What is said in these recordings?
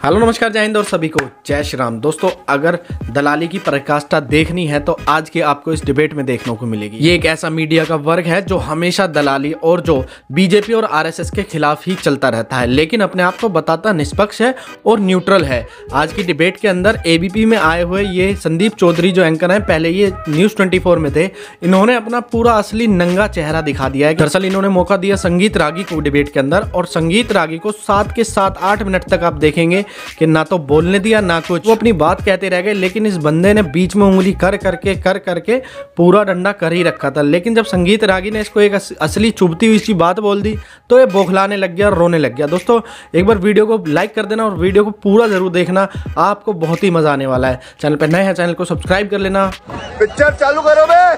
Hello नमस्कार, जय हिंद और सभी को जय श्री राम। दोस्तों, अगर दलाली की पराकाष्ठा देखनी है तो आज के आपको इस डिबेट में देखने को मिलेगी। ये एक ऐसा मीडिया का वर्ग है जो हमेशा दलाली और जो बीजेपी और आरएसएस के खिलाफ ही चलता रहता है, लेकिन अपने आप को बताता निष्पक्ष है और न्यूट्रल है। आज की डिबेट के अंदर एबीपी में आए हुए ये संदीप चौधरी जो एंकर हैं, पहले ये न्यूज़ 24 में थे, इन्होंने अपना पूरा असली नंगा चेहरा दिखा दिया है। दरअसल इन्होंने मौका दिया संगीत रागी को डिबेट के अंदर, और संगीत रागी को 7 के 7-8 मिनट तक आप देखेंगे कि ना तो बोलने दिया ना कुछ, वो अपनी बात कहते रह गए। लेकिन इस बंदे ने बीच में उंगली कर करके पूरा डंडा कर ही रखा था। लेकिन जब संगीत रागी ने इसको एक असली चुभती हुई सी बात बोल दी तो ये बौखलाने लग गया और रोने लग गया। दोस्तों, एक बार वीडियो को लाइक कर देना और वीडियो को पूरा जरूर देखना, आपको बहुत ही मजा आने वाला है। चैनल पर नए हैं, चैनल को सब्सक्राइब कर लेना। पिक्चर चालू करो बे।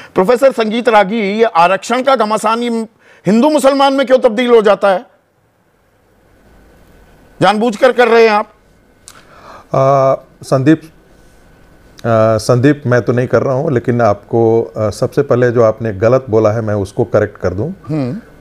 प्रोफेसर संगीत रागी, ये आरक्षण का घमासान हिंदू मुसलमान में क्यों तब्दील हो जाता है? जानबूझकर कर रहे हैं आप? संदीप, मैं तो नहीं कर रहा हूं, लेकिन आपको सबसे पहले जो आपने गलत बोला है मैं उसको करेक्ट कर दूं।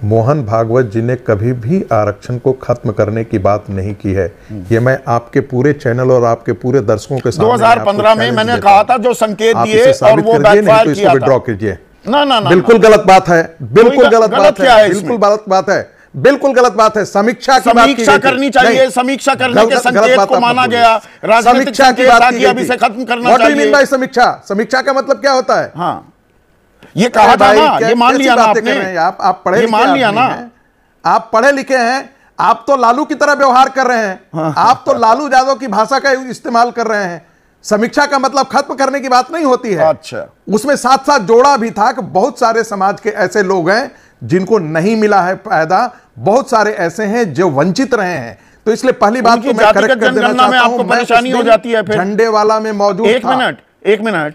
मोहन भागवत जी ने कभी भी आरक्षण को खत्म करने की बात नहीं की है। ये मैं आपके पूरे चैनल और आपके पूरे दर्शकों के सामने 2015 में मैंने कहा था, जो संकेत दिए और वो बैकफायर किया था। विड्रॉ कीजिए। ना बिल्कुल गलत बात है, बिल्कुल गलत बात है, बिल्कुल गलत बात है, बिल्कुल गलत बात है। समीक्षा करनी चाहिए, समीक्षा करने के संकेत को माना गया, राजनीतिक संकेत ताकि अब इसे खत्म करना चाहिए। समीक्षा का मतलब क्या होता है? हाँ, ये कहा था ना, ये मान लिया ना आपने। आप पढ़े, मान लिया ना, आप पढ़े लिखे हैं। आप तो लालू की तरह व्यवहार कर रहे हैं। आप तो लालू यादव की भाषा का इस्तेमाल कर रहे हैं। समीक्षा का मतलब खत्म करने की बात नहीं होती है। अच्छा, उसमें साथ साथ जोड़ा भी था कि बहुत सारे समाज के ऐसे लोग हैं जिनको नहीं मिला है फायदा, बहुत सारे ऐसे हैं जो वंचित रहे हैं। तो इसलिए पहली बात तो मैं करेक्ट कर देना चाहता हूं, आपको परेशानी हो जाती है फिर झंडे वाला में मौजूद था। एक मिनट,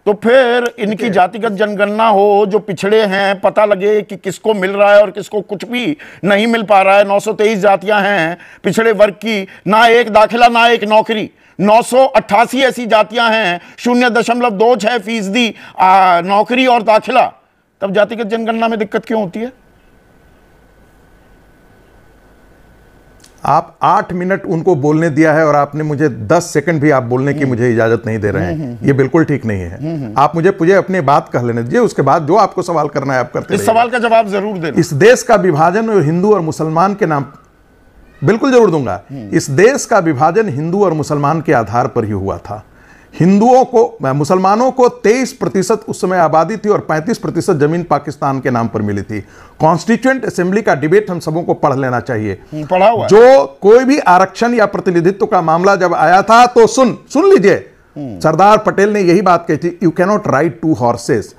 तो फिर इनकी जातिगत जनगणना हो, जो पिछड़े हैं, पता लगे कि किसको मिल रहा है और किसको कुछ भी नहीं मिल पा रहा है। 923 जातियां हैं पिछड़े वर्ग की, ना एक दाखिला ना एक नौकरी। 988 ऐसी जातियां हैं, 0.26% नौकरी और दाखिला। तब जातिगत जनगणना में दिक्कत क्यों होती है? आप 8 मिनट उनको बोलने दिया है और आपने मुझे 10 सेकंड भी आप बोलने की मुझे इजाजत नहीं दे रहे हैं। ये बिल्कुल ठीक नहीं है। आप मुझे अपनी बात कह लेने दीजिए, उसके बाद जो आपको सवाल करना है आप करते रहिए। इस सवाल का जवाब जरूर देना। इस देश का विभाजन और हिंदू और मुसलमान के नाम, बिल्कुल जरूर दूंगा। इस देश का विभाजन हिंदू और मुसलमान के आधार पर ही हुआ था। हिंदुओं को, मुसलमानों को 23% उस समय आबादी थी और 35% जमीन पाकिस्तान के नाम पर मिली थी। कॉन्स्टिट्यूएंट असेंबली का डिबेट हम सबों को पढ़ लेना चाहिए। पढ़ा हुआ जो कोई भी आरक्षण या प्रतिनिधित्व का मामला जब आया था तो सुन लीजिए, सरदार पटेल ने यही बात कही थी, यू कैनॉट राइड 2 हॉर्सेस।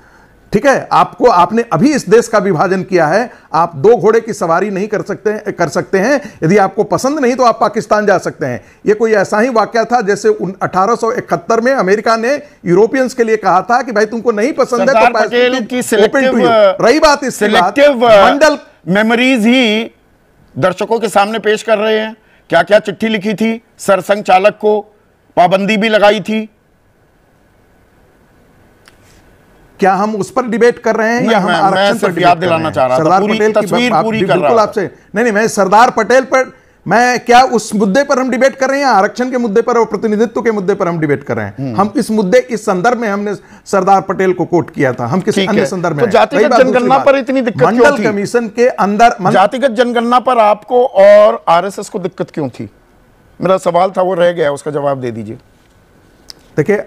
ठीक है, आपने अभी इस देश का विभाजन किया है, आप 2 घोड़े की सवारी नहीं कर सकते हैं। यदि आपको पसंद नहीं तो आप पाकिस्तान जा सकते हैं। यह कोई ऐसा ही वाकया था जैसे 1871 में अमेरिका ने यूरोपियंस के लिए कहा था कि भाई तुमको नहीं पसंद है तो पटेल की सिलेक्टिव, रही बात इस सिलेक्टिव मंडल मेमोरीज ही दर्शकों के सामने पेश कर रहे हैं। क्या क्या चिट्ठी लिखी थी, सरसंघ चालक को पाबंदी भी लगाई थी। क्या हम उस पर डिबेट कर रहे हैं या हम आरक्षण पर याद दिलाना चाह रहा था? सरदार पटेल की तस्वीर पूरी कर रहा हूं आपसे। नहीं, मैं सरदार पटेल पर, मैं क्या उस मुद्दे पर हम डिबेट कर रहे हैं? आरक्षण के मुद्दे पर और प्रतिनिधित्व के मुद्दे पर हम डिबेट कर रहे हैं। हम इस मुद्दे, इस संदर्भ में हमने सरदार पटेल को कोट किया था, हम किसी अन्य संदर्भ में। तो जातिगत जनगणना पर इतनी दिक्कत क्यों थी? मंडल कमीशन के अंदर जातिगत जनगणना पर आपको और आरएसएस को दिक्कत क्यों थी? मेरा सवाल था, वो रह गया, उसका जवाब दे दीजिए। देखिए,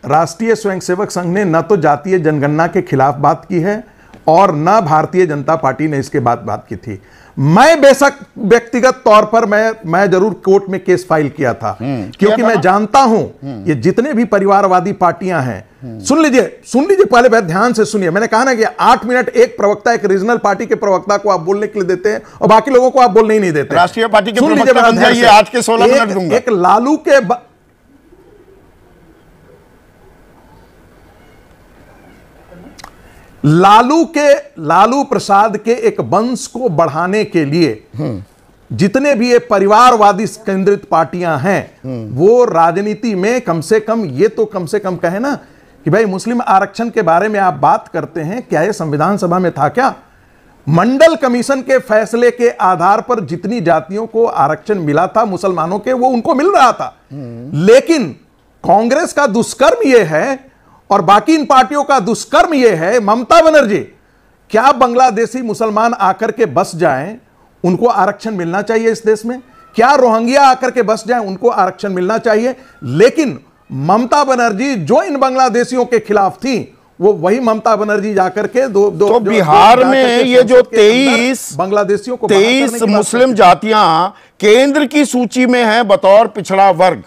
राष्ट्रीय स्वयंसेवक संघ ने न तो जातीय जनगणना के खिलाफ बात की है और न भारतीय जनता पार्टी ने इसके बाद बात की थी। मैं बेशक व्यक्तिगत तौर पर मैं जरूर कोर्ट में केस फाइल किया था, क्योंकि मैं जानता हूं ये जितने भी परिवारवादी पार्टियां हैं। सुन लीजिए पहले बहुत ध्यान से सुनिए। मैंने कहा ना कि 8 मिनट एक प्रवक्ता, एक रीजनल पार्टी के प्रवक्ता को आप बोलने के लिए देते हैं और बाकी लोगों को आप बोलने ही नहीं देते। राष्ट्रीय पार्टी के प्रवक्ता बन जाइए, आज के 16 मिनट दूंगा। एक लालू प्रसाद के एक वंश को बढ़ाने के लिए जितने भी ये परिवारवादी केंद्रित पार्टियां हैं, वो राजनीति में कम से कम कहे ना कि भाई मुस्लिम आरक्षण के बारे में आप बात करते हैं, क्या ये संविधान सभा में था क्या? मंडल कमीशन के फैसले के आधार पर जितनी जातियों को आरक्षण मिला था मुसलमानों के, वो उनको मिल रहा था। लेकिन कांग्रेस का दुष्कर्म यह है और बाकी इन पार्टियों का दुष्कर्म यह है, ममता बनर्जी, क्या बांग्लादेशी मुसलमान आकर के बस जाएं, उनको आरक्षण मिलना चाहिए इस देश में? क्या रोहिंग्या आकर के बस जाएं, उनको आरक्षण मिलना चाहिए? लेकिन ममता बनर्जी जो इन बांग्लादेशियों के खिलाफ थी, वो वही ममता बनर्जी जाकर के तो बिहार में ये जो 23 बांग्लादेशियों को 23 मुस्लिम जातियां केंद्र की सूची में हैं बतौर पिछड़ा वर्ग,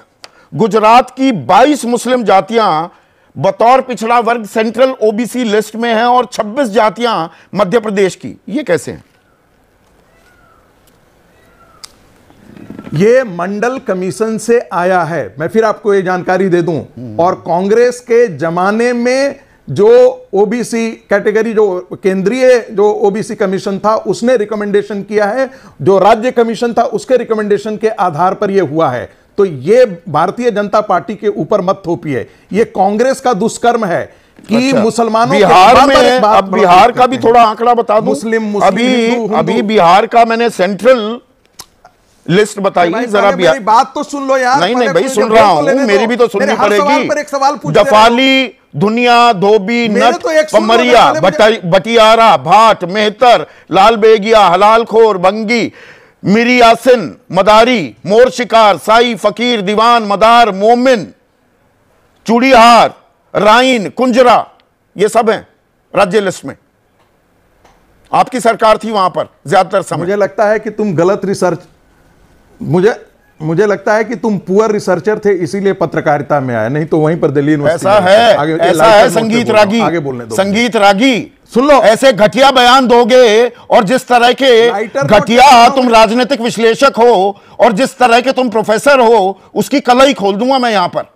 गुजरात की 22 मुस्लिम जातियां बतौर पिछड़ा वर्ग सेंट्रल ओबीसी लिस्ट में हैं और 26 जातियां मध्य प्रदेश की, ये कैसे हैं? ये मंडल कमीशन से आया है। मैं फिर आपको ये जानकारी दे दूं, और कांग्रेस के जमाने में जो ओबीसी कैटेगरी, जो केंद्रीय जो ओबीसी कमीशन था, उसने रिकमेंडेशन किया है, जो राज्य कमीशन था उसके रिकमेंडेशन के आधार पर यह हुआ है। तो ये भारतीय जनता पार्टी के ऊपर मत थोपिए, ये कांग्रेस का दुष्कर्म है कि अच्छा, मुसलमानों बिहार में, अब बिहार का भी थोड़ा आंकड़ा बता दूं। मुस्लिम अभी बिहार का मैंने सेंट्रल लिस्ट बताइए जरा। मेरी बात तो सुन लो यार। नहीं भाई, सुन रहा हूं, मेरी भी तो सुननी पड़ेगी। दफाली, दुनिया, धोबी, नट, पमरिया, बटियारा, भाट, मेहतर, लाल बेगिया, हलालखोर, बंगी, मिरी यासिन, मदारी, मोर शिकार, साई, फकीर, दीवान, मदार, मोमिन, चूड़ीहार, राइन, कुंजरा, ये सब हैं राज्य लिस्ट में। आपकी सरकार थी वहां पर ज्यादातर समय। मुझे लगता है कि तुम गलत रिसर्च, मुझे लगता है कि तुम पुअर रिसर्चर थे, इसीलिए पत्रकारिता में आए, नहीं तो वहीं पर दिल्ली यूनिवर्सिटी। ऐसा है संगीत रागी, आगे बोलने दो। संगीत रागी, सुन लो, ऐसे घटिया बयान दोगे और जिस तरह के घटिया तुम राजनीतिक विश्लेषक हो और जिस तरह के तुम प्रोफेसर हो, उसकी कलई खोल दूंगा मैं यहां पर।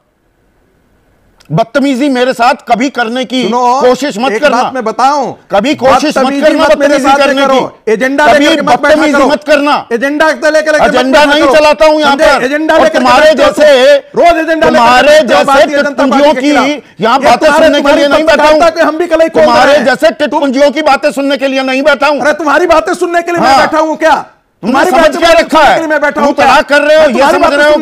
बदतमीजी मेरे साथ कभी करने की कोशिश मत करना। मैं बताऊं, कभी कोशिश मत करना बदतमीजी करने की। एजेंडा कभी बदतमीजी मत करना। एजेंडा लेकर एजेंडा नहीं चलाता हूं यहां पर। एजेंडा तुम्हारे जैसे रोज एजेंडा, तुम्हारे जैसे टिटपुंजियों की यहां बातें सुनने के लिए नहीं बैठा हूं। हम भी कलई, तुम्हारे जैसे टिटपुंजियों की बातें सुनने के लिए नहीं बैठा हूं। अरे तुम्हारी बातें सुनने के लिए मैं बैठा हूं क्या? तुम्हारी समझ क्या रखा है? मैं बैठा हूं, तलाक कर रहे हो, ये समझ रहे हो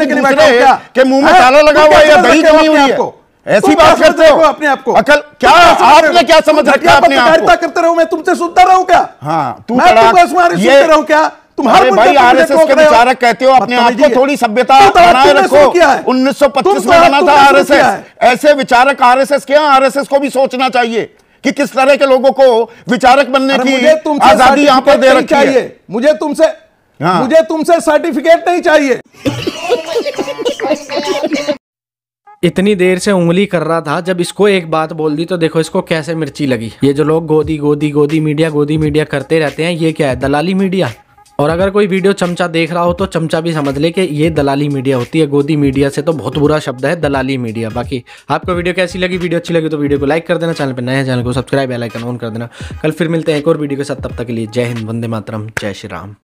कि मुंह में ताला लगा हुआ है या दही जमी हुई है? ऐसी बात करते हो अपने आप को? अकल क्या? आपने क्या समझ रखा है अपने आप को? करते रहो, मैं तुमसे सुनता रहूं क्या? हाँ, मैं सुनते रहूं क्या? तुम्हारे भाई आरएसएस के विचारक कहते हो अपने आप को, थोड़ी सभ्यता बनाए रखो। 1925 में बना था आरएसएस। ऐसे विचारक आरएसएस क्या? आरएसएस को भी सोचना चाहिए कि किस तरह के लोगों को विचारक बनने की आजादी यहां पर दे रखी है। मुझे तुमसे सर्टिफिकेट नहीं चाहिए। इतनी देर से उंगली कर रहा था, जब इसको एक बात बोल दी तो देखो इसको कैसे मिर्ची लगी। ये जो लोग गोदी मीडिया करते रहते हैं, ये क्या है? दलाली मीडिया। और अगर कोई वीडियो चमचा देख रहा हो तो चमचा भी समझ ले कि ये दलाली मीडिया होती है। गोदी मीडिया से तो बहुत बुरा शब्द है दलाली मीडिया। बाकी आपको वीडियो कैसी लगी? वीडियो अच्छी लगी तो वीडियो को लाइक कर देना, चैनल पर नया चैनल को सब्सक्राइब, बेल आइकन ऑन कर देना। कल फिर मिलते हैं एक और वीडियो के साथ, तब तक के लिए जय हिंद, वंदे मातरम, जय श्री राम।